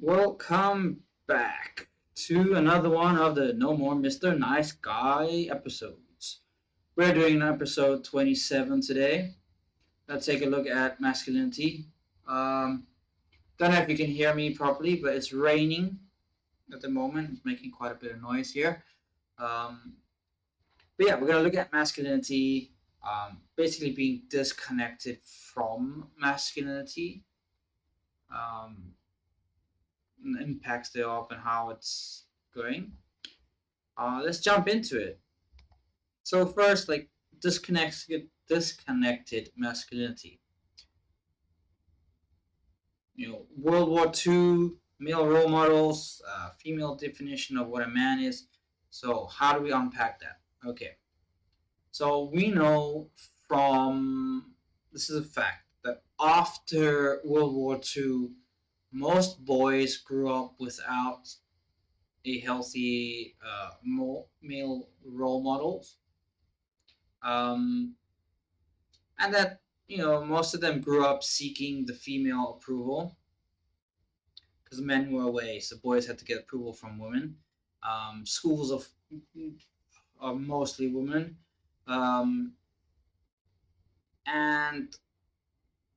Welcome back to another one of the No More Mr. Nice Guy episodes. We're doing episode 27 today. Let's take a look at masculinity. Um, don't know if you can hear me properly, but it's raining at the moment. It's making quite a bit of noise here. Um, but yeah, we're going to look at masculinity, basically being disconnected from masculinity. Um, Impacts thereof and how it's going. Let's jump into it. So first, like disconnected masculinity. World War II, male role models, female definition of what a man is. So how do we unpack that? Okay, so we know from this is a fact that after World War II, most boys grew up without a healthy male role models, um, and that most of them grew up seeking the female approval because men were away, so boys had to get approval from women. Schools of are mostly women, um, and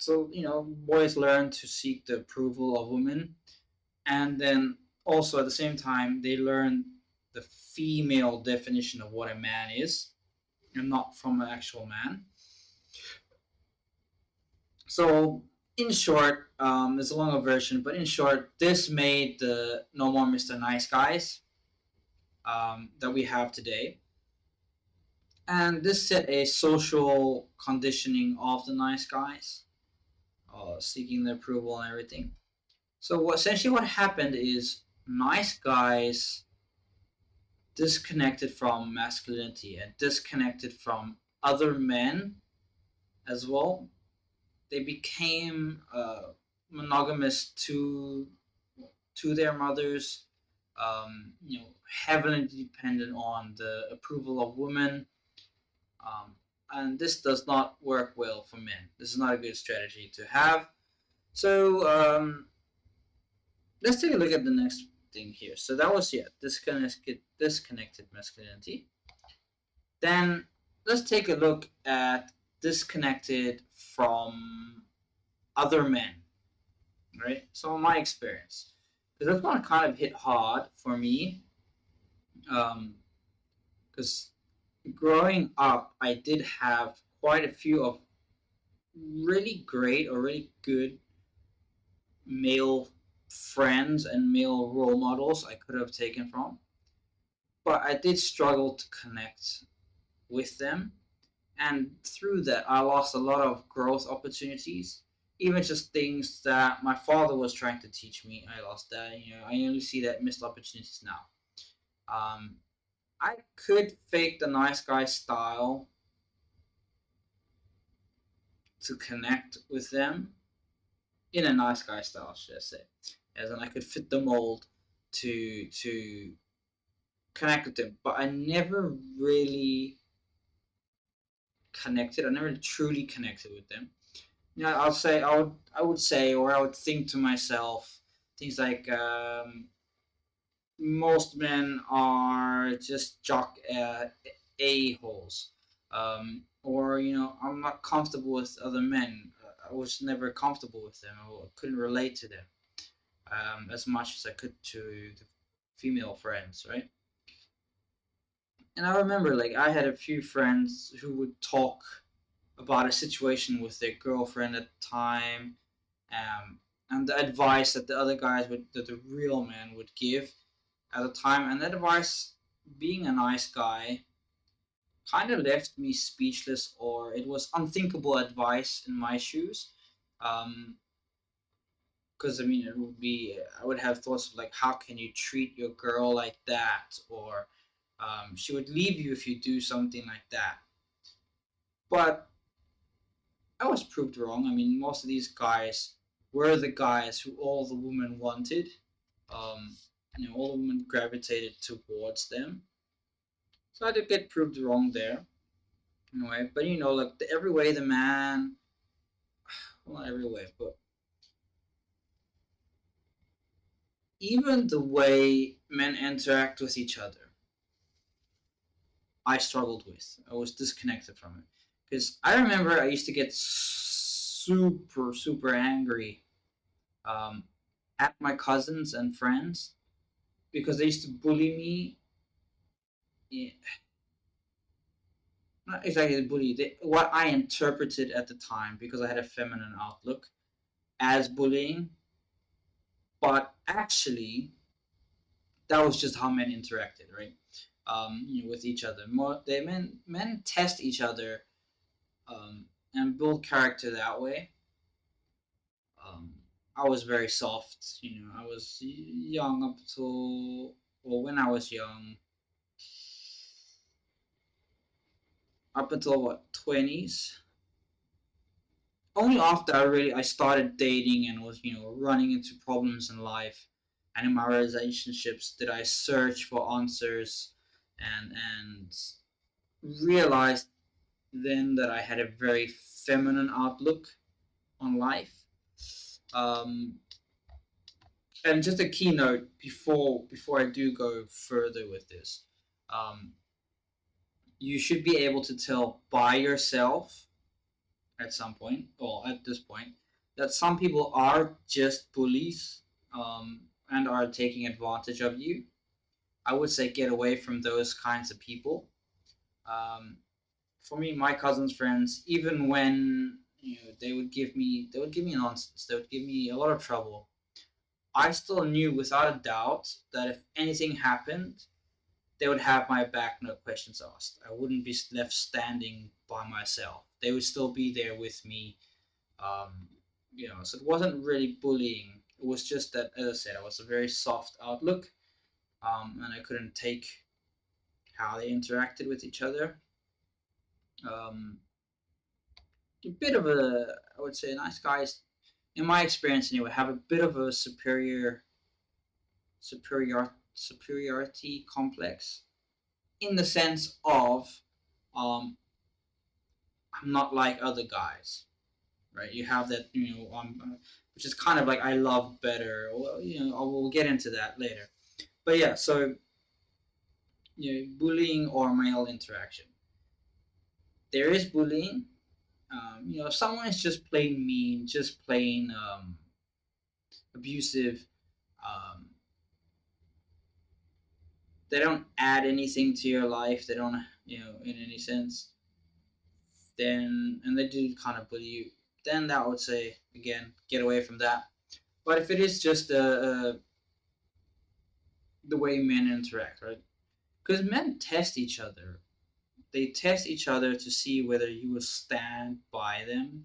so boys learn to seek the approval of women, and then also at the same time they learn the female definition of what a man is and not from an actual man. So in short, it's a longer version, but in short, this made the No More Mr. Nice Guys that we have today. And this set a social conditioning of the nice guys, seeking the approval and everything. So essentially what happened is nice guys disconnected from masculinity and disconnected from other men as well. They became monogamous to their mothers, heavily dependent on the approval of women, and this does not work well for men. This is not a good strategy to have. So let's take a look at the next thing here. So that was disconnected masculinity. Then let's take a look at disconnected from other men, right? So in my experience, because that's one kind of hit hard for me, because growing up, I did have quite a few of really great or really good male friends and male role models I could have taken from, but I did struggle to connect with them, and through that I lost a lot of growth opportunities. Even just things that my father was trying to teach me, I lost that. I only see that missed opportunities now. um, I could fake the nice guy style to connect with them in a nice guy style, should I say, as in I could fit the mold to connect with them, but I never really connected. I never truly connected with them. I would say, or I would think to myself things like, most men are just jock a holes, or I'm not comfortable with other men. I was never comfortable with them. I couldn't relate to them as much as I could to the female friends, right? And I remember, like, I had a few friends who would talk about a situation with their girlfriend at the time, and the advice that the other guys that the real man would give at the time, and that advice, being a nice guy, kind of left me speechless, or it was unthinkable advice in my shoes. Because it would be, I would have thoughts of like, how can you treat your girl like that, or she would leave you if you do something like that. But I was proved wrong. Most of these guys were the guys who all the women wanted. Um, all the women gravitated towards them. So I did get proved wrong there. Anyway, but like every way the man, well, not every way, but even the way men interact with each other, I struggled with. I was disconnected from it. Because I remember I used to get super, super angry um, at my cousins and friends because they used to bully me. Yeah, not exactly bully. What I interpreted at the time, because I had a feminine outlook, as bullying, but actually, that was just how men interacted, right? With each other. Men test each other and build character that way. Um, I was very soft. I was young up till, well, when I was young, up until what, 20s. Only after I started dating and was running into problems in life and in my relationships did I search for answers and realized then that I had a very feminine outlook on life. Um, and just a keynote before I do go further with this, um, you should be able to tell by yourself at some point, or at this point, that some people are just bullies and are taking advantage of you. I would say get away from those kinds of people. Um, for me, my cousins' friends, even when they would give me nonsense, they would give me a lot of trouble. I still knew without a doubt that if anything happened, they would have my back, no questions asked. I wouldn't be left standing by myself. They would still be there with me. Um, so it wasn't really bullying. It was just that, as I said, I was a very soft outlook, and I couldn't take how they interacted with each other. Um, a bit of a, I would say, nice guys, in my experience anyway, have a bit of a superiority complex in the sense of um, I'm not like other guys, right? You have that, which is kind of like I love better. Well, we'll get into that later. But yeah, so bullying or male interaction. There is bullying. If someone is just plain mean, just plain abusive, um, they don't add anything to your life. They don't, in any sense. Then and they do kind of bully you. Then that would say again, get away from that. But if it is just the way men interact, right? Because men test each other. They test each other to see whether you will stand by them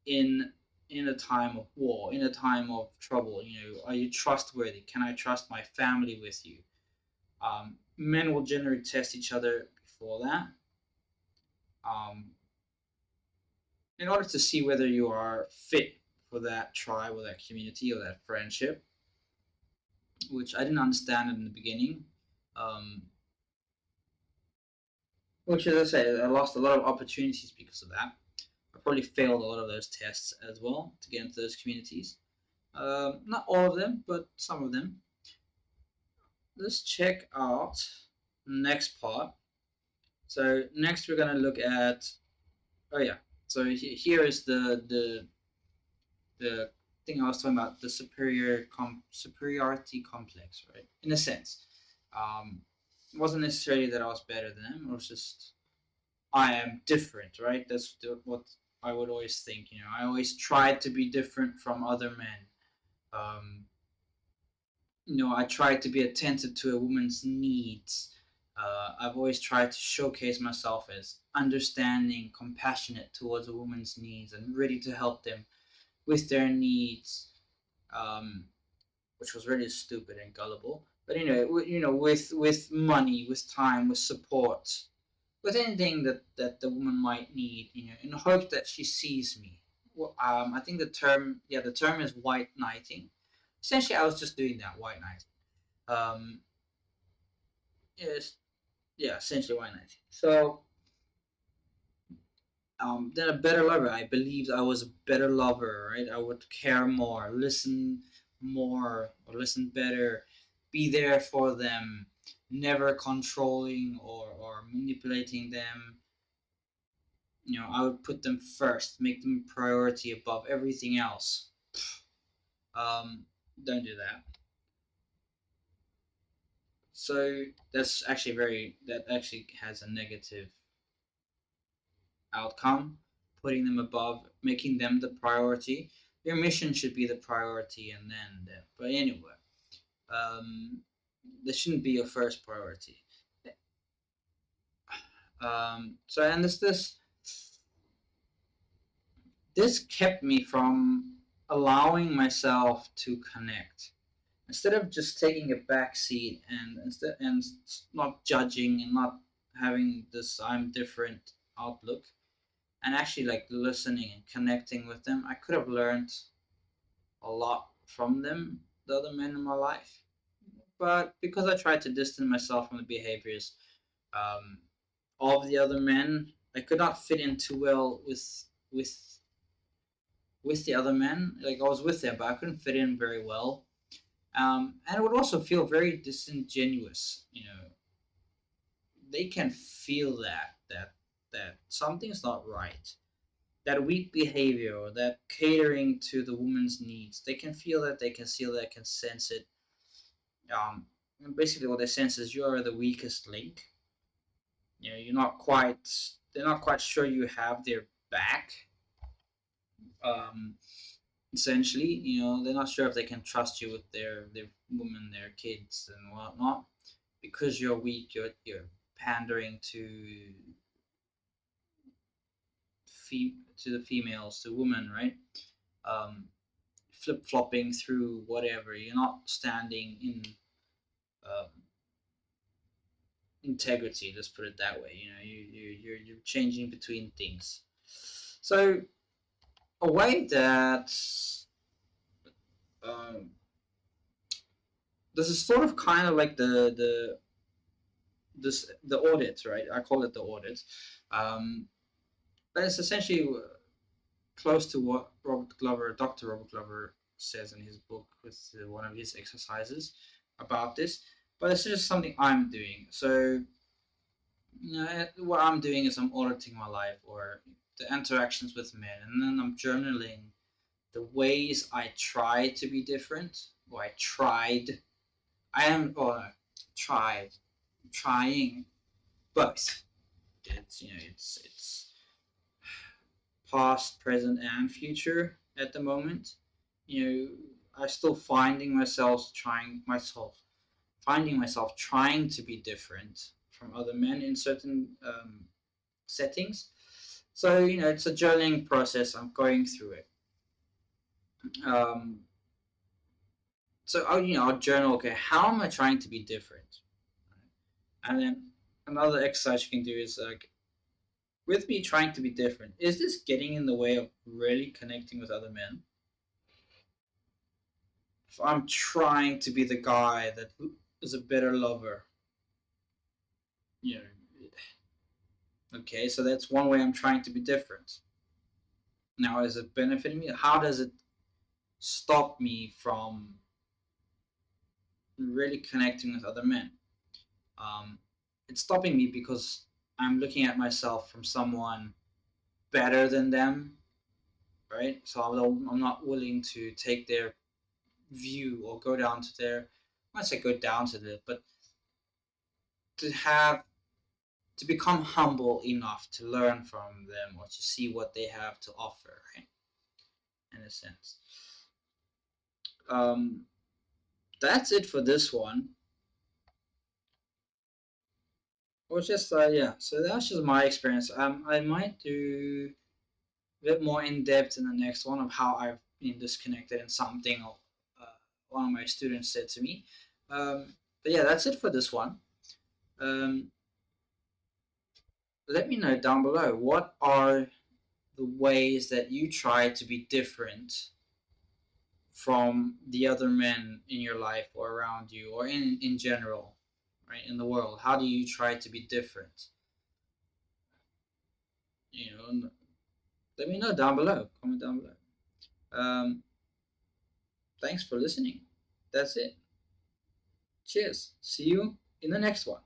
in in a time of war, in a time of trouble. Are you trustworthy? Can I trust my family with you? Men will generally test each other before that, um, in order to see whether you are fit for that tribe or that community or that friendship, which I didn't understand in the beginning. Um, which, as I say, I lost a lot of opportunities because of that. I probably failed a lot of those tests as well to get into those communities. Not all of them, but some of them. Let's check out next part. So next we're gonna look at. Oh yeah. So here is the thing I was talking about, the superiority complex, right? In a sense, it wasn't necessarily that I was better than them. It was just I am different, right? That's what I would always think. I always tried to be different from other men. Um, I tried to be attentive to a woman's needs. I've always tried to showcase myself as understanding, compassionate towards a woman's needs, and ready to help them with their needs, um, which was really stupid and gullible. But with money, with time, with support, with anything that the woman might need, in the hope that she sees me. Well, I think the term is white knighting. Essentially, I was just doing that, white knighting. Um, yes, yeah, essentially white knighting. So, then a better lover. I believed I was a better lover, right? I would care more, listen more or listen better, be there for them, never controlling or manipulating them. I would put them first, make them a priority above everything else. Um, don't do that. So that actually has a negative outcome, putting them above, making them the priority. Your mission should be the priority, and then them. But anyway, um, this shouldn't be your first priority. So and this kept me from allowing myself to connect. Instead of just taking a back seat and not judging and not having this I'm different outlook, and actually like listening and connecting with them, I could have learned a lot from them, the other men in my life. But because I tried to distance myself from the behaviors um, of the other men, I could not fit in too well with the other men. Like I was with them, but I couldn't fit in very well. And it would also feel very disingenuous. They can feel that something's not right. That weak behavior, or that catering to the woman's needs. They can feel that. They can see that. Can sense it. And basically, what they sense is you are the weakest link. You're not quite. They're not quite sure you have their back. Um, Essentially, they're not sure if they can trust you with their women, their kids, and whatnot, because you're weak. You're pandering to the females, to women, right? Um, Flip flopping through whatever. You're not standing in um, integrity. Let's put it that way. You're changing between things. So a way that um, this is sort of kind of like the audit, right? I call it the audit. Um, but it's essentially close to what Dr. Robert Glover says in his book with one of his exercises about this. But it's just something I'm doing. So, what I'm doing is I'm auditing my life or the interactions with men, and then I'm journaling the ways I try to be different, or I tried. I am, or no, tried, trying both. It's past, present, and future at the moment. I still finding myself trying to be different from other men in certain settings. So it's a journaling process. I'm going through it. Um, so I'll journal. Okay, how am I trying to be different? And then another exercise you can do is like, with me trying to be different, is this getting in the way of really connecting with other men? If I'm trying to be the guy that is a better lover, you know, okay, so that's one way I'm trying to be different. Now, is it benefiting me? How does it stop me from really connecting with other men? Um, it's stopping me because I'm looking at myself from someone better than them, right? So I'm not willing to take their view or go down to their, I might say go down to it, but to have to become humble enough to learn from them or to see what they have to offer, right? In a sense. Um, that's it for this one. Or just yeah. So that's just my experience. I might do a bit more in depth in the next one of how I've been disconnected and something one of my students said to me. But yeah, that's it for this one. Um, Let me know down below, what are the ways that you try to be different from the other men in your life or around you or in general, right, in the world. How do you try to be different? Let me know down below. Comment down below. Thanks for listening. That's it. Cheers. See you in the next one.